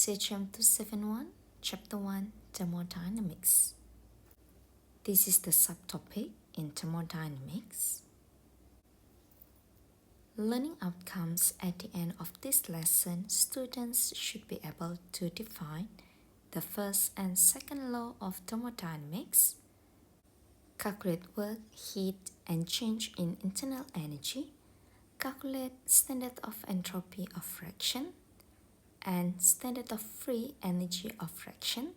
CHM271, Chapter 1, Thermodynamics. This is the subtopic in thermodynamics. Learning outcomes at the end of this lesson, students should be able to define the first and second law of thermodynamics, calculate work, heat, and change in internal energy, calculate standard of entropy of reaction, and standard of free energy of reaction,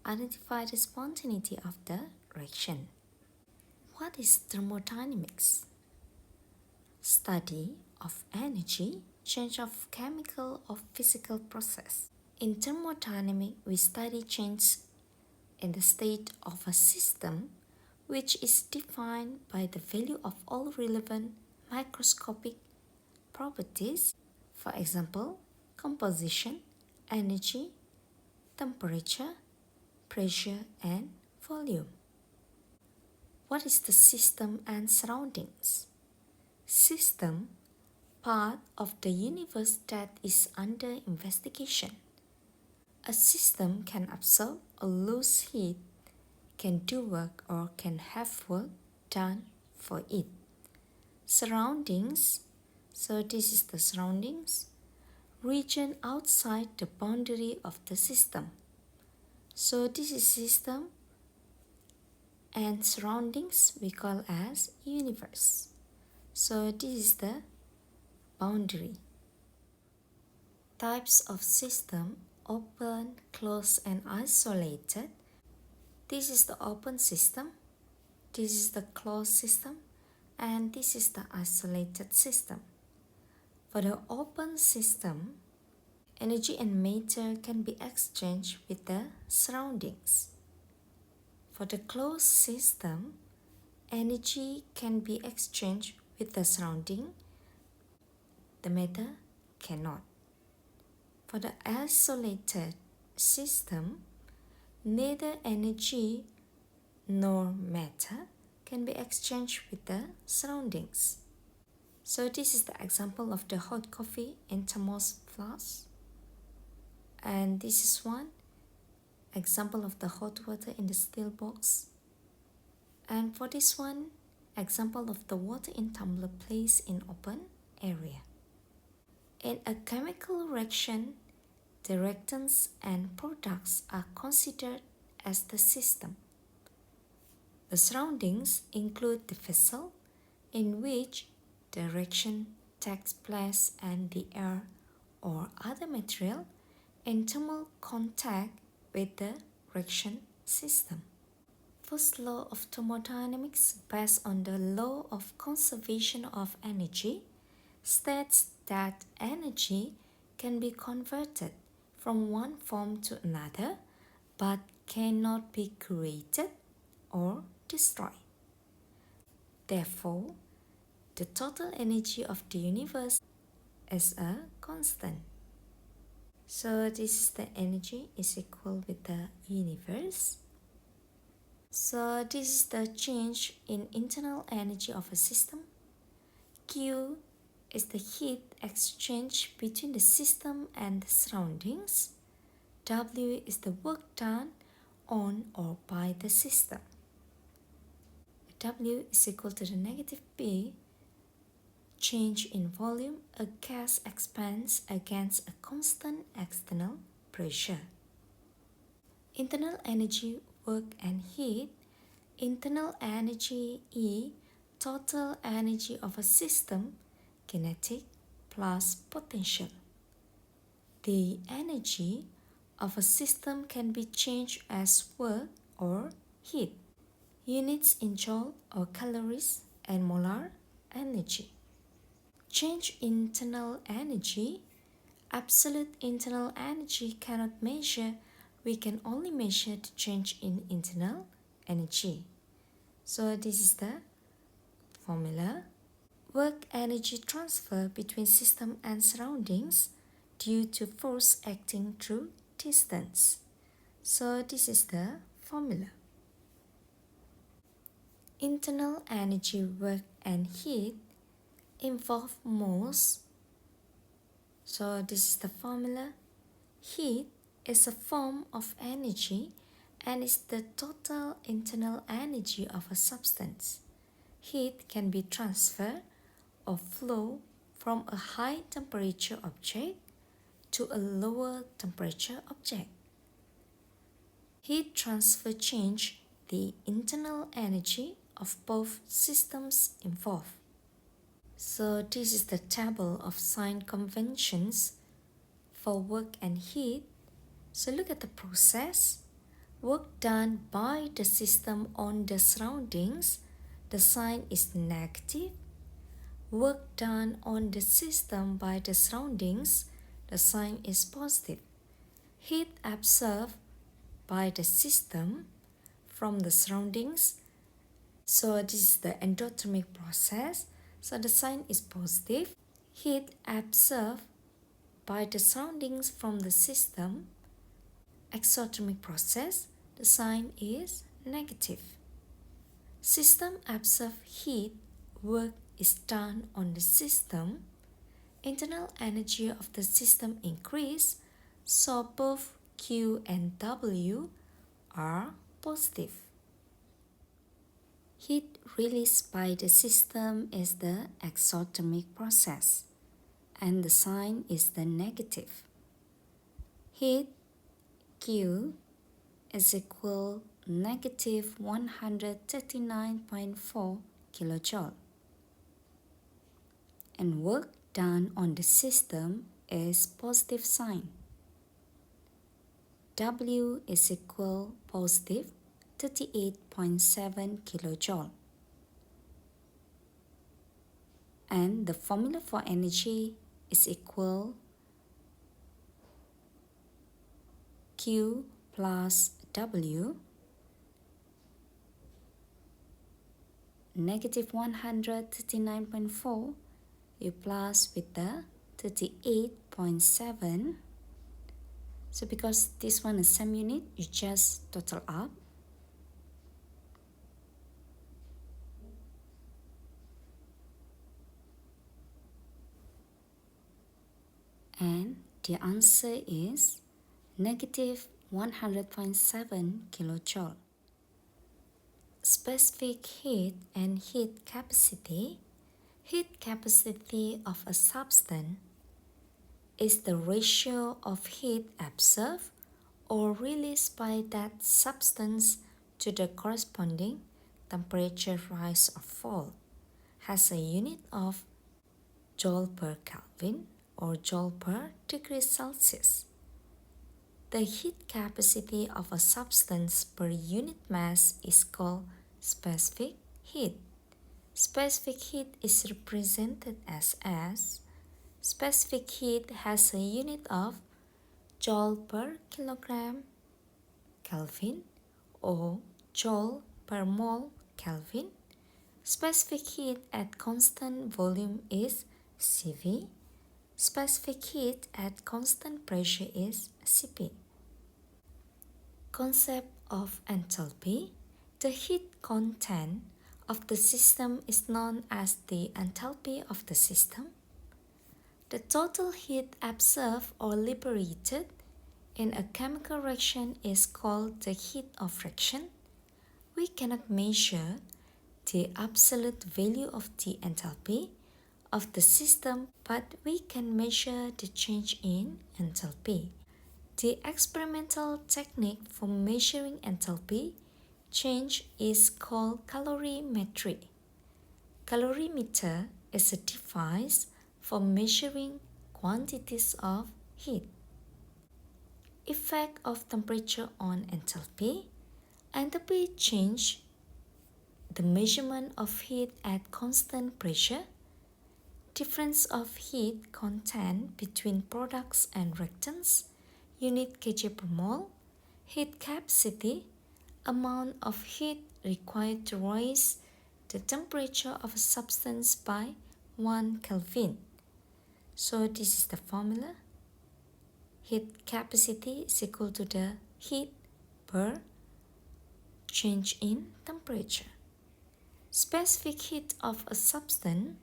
identify the spontaneity of the reaction. What is thermodynamics? Study of energy, change of chemical or physical process. In thermodynamics, we study change in the state of a system, which is defined by the value of all relevant microscopic properties, for example, composition, energy, temperature, pressure, and volume. What is the system and surroundings? System, part of the universe that is under investigation. A system can absorb or lose heat, can do work or can have work done for it. Surroundings, so this is the surroundings, region outside the boundary of the system. So this is system and surroundings we call as universe. So this is the boundary. Types of system: open, closed, and isolated. This is the open system, this is the closed system, and this is the isolated system. For the open system, energy and matter can be exchanged with the surroundings. For the closed system, energy can be exchanged with the surrounding, the matter cannot. For the isolated system, neither energy nor matter can be exchanged with the surroundings. So this is the example of the hot coffee in thermos flask. And this is one example of the hot water in the steel box. And for this one, example of the water in tumbler placed in open area. In a chemical reaction, the reactants and products are considered as the system. The surroundings include the vessel in which the reaction takes place and the air or other material in thermal contact with the reaction system. First law of thermodynamics, based on the law of conservation of energy, states that energy can be converted from one form to another but cannot be created or destroyed. Therefore, the total energy of the universe is a constant. So this is the energy is equal with the universe. So this is the change in internal energy of a system. Q is the heat exchange between the system and the surroundings. W is the work done on or by the system. W is equal to the negative P. Change in volume, a gas expands against a constant external pressure. Internal energy, work and heat. Internal energy E, total energy of a system, kinetic plus potential. The energy of a system can be changed as work or heat. Units in joule or calories and molar energy. Change internal energy. Absolute internal energy cannot measure. We can only measure the change in internal energy. So this is the formula. Work energy transfer between system and surroundings due to force acting through distance. So this is the formula. Internal energy, work and heat involve moles. So this is the formula. Heat is a form of energy and is the total internal energy of a substance. Heat can be transferred or flow from a high temperature object to a lower temperature object. Heat transfer change the internal energy of both systems involved. So this is the table of sign conventions for work and heat. So look at the process. Work done by the system on the surroundings, the sign is negative. Work done on the system by the surroundings, the sign is positive. Heat absorbed by the system from the surroundings. So this is the endothermic process. So the sign is positive. Heat absorbed by the surroundings from the system, exothermic process, the sign is negative. System absorb heat, work is done on the system. Internal energy of the system increase, so both Q and W are positive. Heat released by the system is the exothermic process, and the sign is the negative. Heat Q is equal negative 139.4 kilojoule, and work done on the system is positive sign. W is equal positive 38.7 kilojoule. And the formula for energy is equal Q plus W, negative 139.4, you plus with the 38.7. So because this one is same unit, you just total up. And the answer is negative 100.7 kilojoule. Specific heat and heat capacity. Heat capacity of a substance is the ratio of heat absorbed or released by that substance to the corresponding temperature rise or fall. Has a unit of joule per Kelvin or joule per degree Celsius. The heat capacity of a substance per unit mass is called specific heat. Specific heat is represented as S. Specific heat has a unit of joule per kilogram Kelvin or joule per mole Kelvin. Specific heat at constant volume is Cv. Specific heat at constant pressure is Cp. Concept of enthalpy. The heat content of the system is known as the enthalpy of the system. The total heat absorbed or liberated in a chemical reaction is called the heat of reaction. We cannot measure the absolute value of the enthalpy of the system, but we can measure the change in enthalpy. The experimental technique for measuring enthalpy change is called calorimetry. Calorimeter is a device for measuring quantities of heat. Effect of temperature on enthalpy. Enthalpy change the measurement of heat at constant pressure. Difference of heat content between products and reactants. Unit kg per mole. Heat capacity. Amount of heat required to raise the temperature of a substance by 1 Kelvin. So this is the formula. Heat capacity is equal to the heat per change in temperature. Specific heat of a substance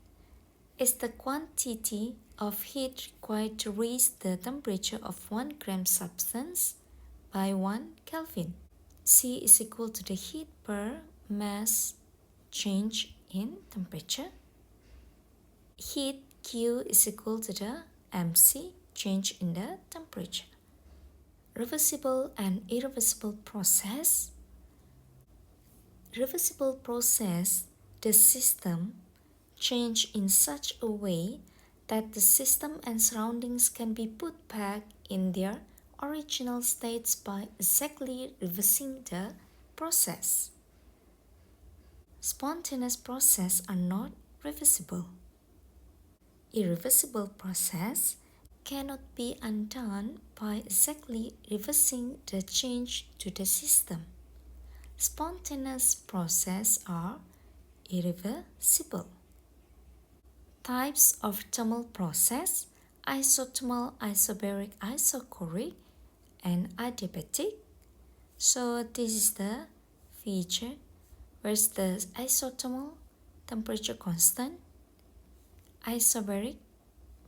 is the quantity of heat required to raise the temperature of 1 gram substance by 1 Kelvin. C is equal to the heat per mass change in temperature. Heat Q is equal to the MC, change in the temperature. Reversible and irreversible process. Reversible process, the system change in such a way that the system and surroundings can be put back in their original states by exactly reversing the process. Spontaneous processes are not reversible. Irreversible process cannot be undone by exactly reversing the change to the system. Spontaneous processes are irreversible. Types of thermal process: isothermal, isobaric, isochoric, and adiabatic. So this is the feature. Where's the isothermal? Temperature constant. Isobaric,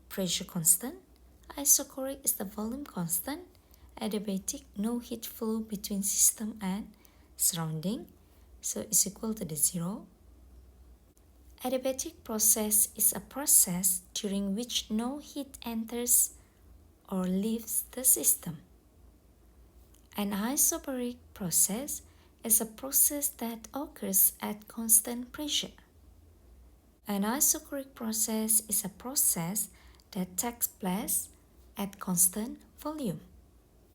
pressure constant. Isochoric is the volume constant. Adiabatic, no heat flow between system and surrounding, so it's equal to the 0. Adiabatic process is a process during which no heat enters or leaves the system. An isobaric process is a process that occurs at constant pressure. An isochoric process is a process that takes place at constant volume.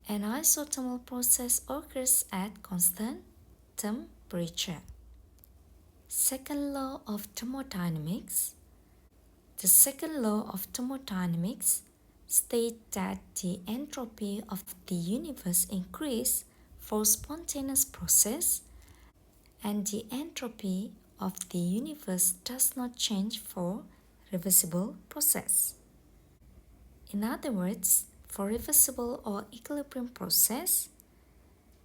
An isothermal process occurs at constant temperature. Second law of thermodynamics. The second law of thermodynamics states that the entropy of the universe increases for spontaneous process and the entropy of the universe does not change for reversible process. In other words, for reversible or equilibrium process,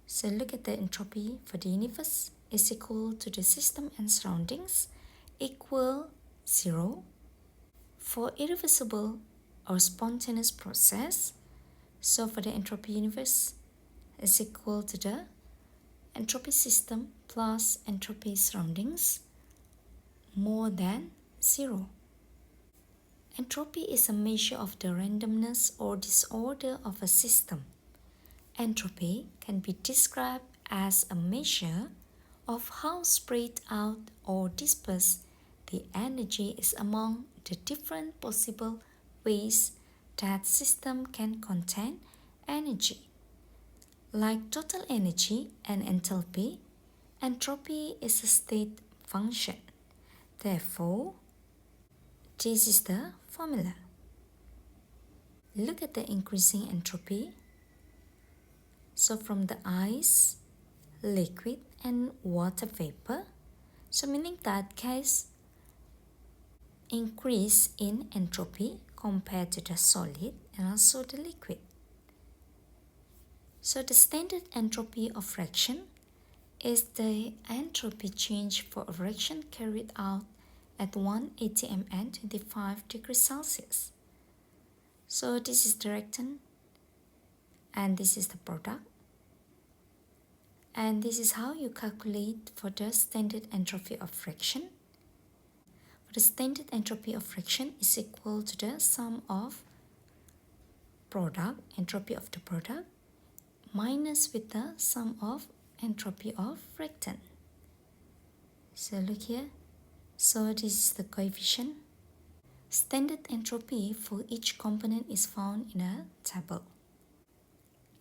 so look at the entropy for the universe is equal to the system and surroundings equal 0. For irreversible or spontaneous process, so for the entropy universe is equal to the entropy system plus entropy surroundings more than 0. Entropy is a measure of the randomness or disorder of a system. Entropy can be described as a measure of how spread out or dispersed the energy is among the different possible ways that system can contain energy. Like total energy and enthalpy, entropy is a state function. Therefore, this is the formula. Look at the increasing entropy. So from the ice, liquid, and water vapor, so meaning that case increase in entropy compared to the solid and also the liquid. So the standard entropy of reaction is the entropy change for a reaction carried out at 1 atm and 25 degrees Celsius. So this is the reactant and this is the product. And this is how you calculate for the standard entropy of reaction. For the standard entropy of reaction is equal to the sum of product, entropy of the product, minus with the sum of entropy of reactant. So look here. So this is the coefficient. Standard entropy for each component is found in a table.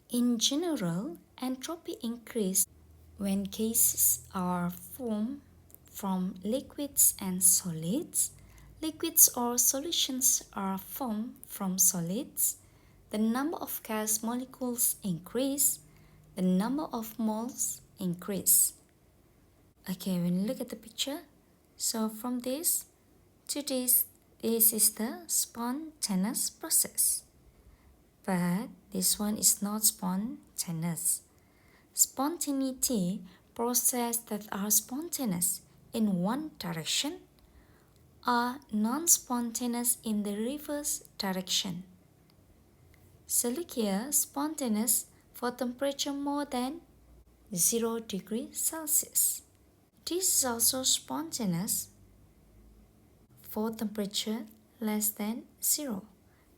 In general, entropy increases when gases are formed from liquids and solids. Liquids or solutions are formed from solids. The number of gas molecules increase. The number of moles increase. Okay, when you look at the picture, so from this to this is the spontaneous process. But this one is not spontaneous. Spontaneity, processes that are spontaneous in one direction are non-spontaneous in the reverse direction. So look here, spontaneous for temperature more than 0 degrees Celsius. This is also spontaneous for temperature less than 0.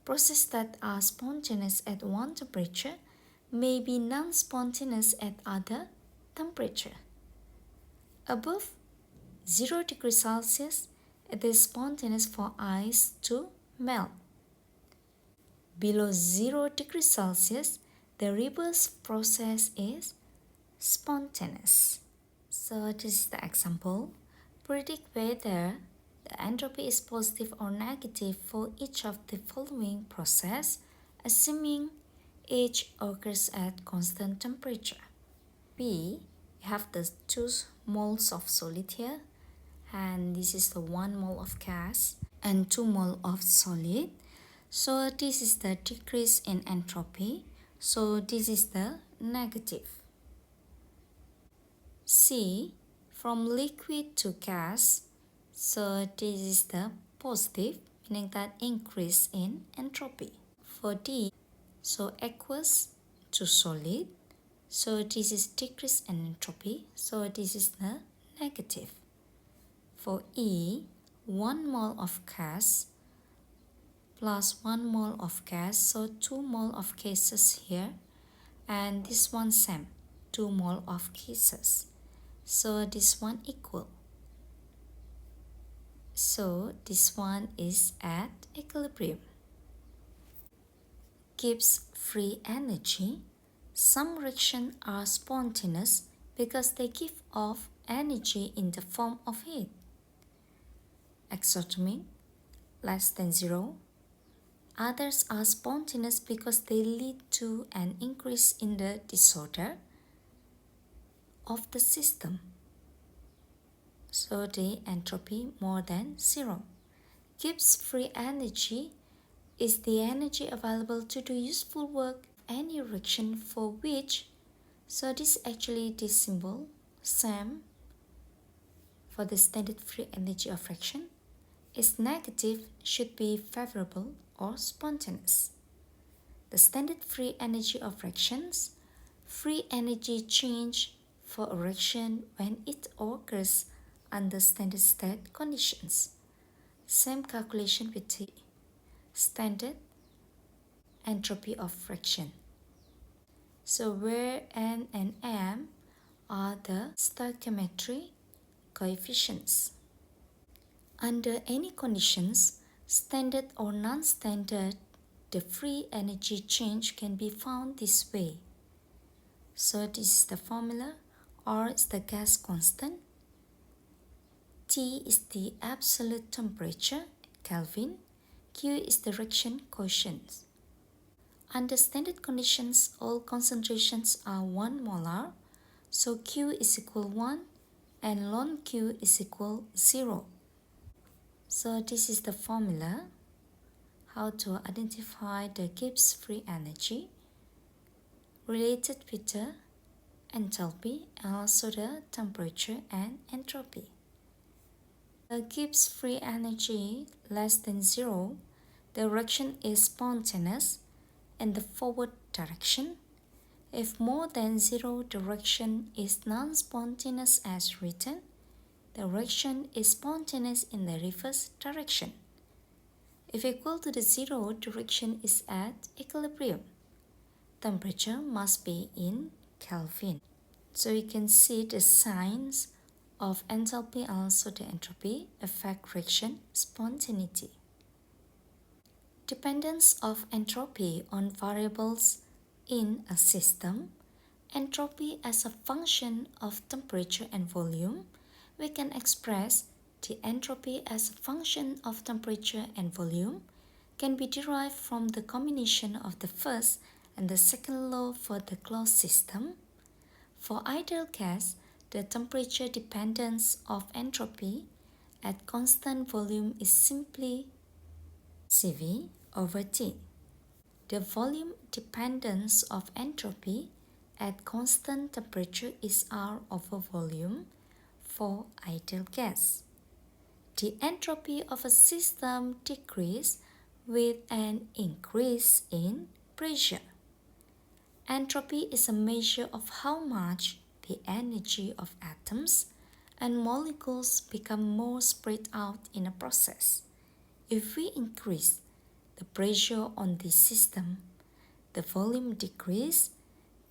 Processes that are spontaneous at one temperature may be non-spontaneous at other temperature. Above 0 degrees Celsius, it is spontaneous for ice to melt. Below 0 degrees Celsius, the reverse process is spontaneous. So this is the example. Predict whether the entropy is positive or negative for each of the following process, assuming each occurs at constant temperature. B, we have the 2 moles of solid here, and this is the 1 mole of gas and 2 mole of solid. So this is the decrease in entropy. So this is the negative. C, from liquid to gas. So this is the positive, meaning that increase in entropy. For D, so aqueous to solid. So this is decrease in entropy. So this is the negative. For E, 1 mole of gas plus 1 mole of gas, so 2 mole of gases here, and this one same, 2 mole of gases. So this one equal. So this one is at equilibrium. Gibbs free energy. Some reactions are spontaneous because they give off energy in the form of heat. Exothermic, less than 0. Others are spontaneous because they lead to an increase in the disorder of the system. So the entropy more than 0. Gibbs free energy is the energy available to do useful work of any reaction for which, so this actually this symbol, same for the standard free energy of reaction, is negative, should be favorable or spontaneous. The standard free energy of reactions, free energy change for a reaction when it occurs under standard state conditions. Same calculation with the standard entropy of reaction. So where N and M are the stoichiometry coefficients. Under any conditions, standard or non-standard, the free energy change can be found this way. So this is the formula. R is the gas constant. T is the absolute temperature, Kelvin. Q is the reaction quotient. Under standard conditions, all concentrations are 1 molar. So Q is equal 1 and ln Q is equal 0. So this is the formula, how to identify the Gibbs free energy related with the enthalpy and also the temperature and entropy. The Gibbs free energy less than 0, the reaction is spontaneous in the forward direction. If more than 0, the reaction is non-spontaneous as written. The reaction is spontaneous in the reverse direction. If equal to the 0, the reaction is at equilibrium. Temperature must be in Kelvin. So you can see the signs of enthalpy and also the entropy affect reaction spontaneity. Dependence of entropy on variables in a system. Entropy as a function of temperature and volume. We can express the entropy as a function of temperature and volume can be derived from the combination of the first and the second law for the closed system. For ideal gas, the temperature dependence of entropy at constant volume is simply Cv over T. The volume dependence of entropy at constant temperature is R over volume for ideal gas. The entropy of a system decreases with an increase in pressure. Entropy is a measure of how much the energy of atoms and molecules become more spread out in a process. If we increase the pressure on the system, the volume decreases,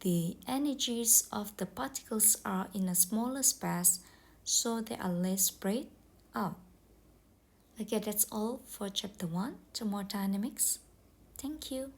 the energies of the particles are in a smaller space, so they are less spread out. Okay, that's all for chapter 1, Thermodynamics. Thank you.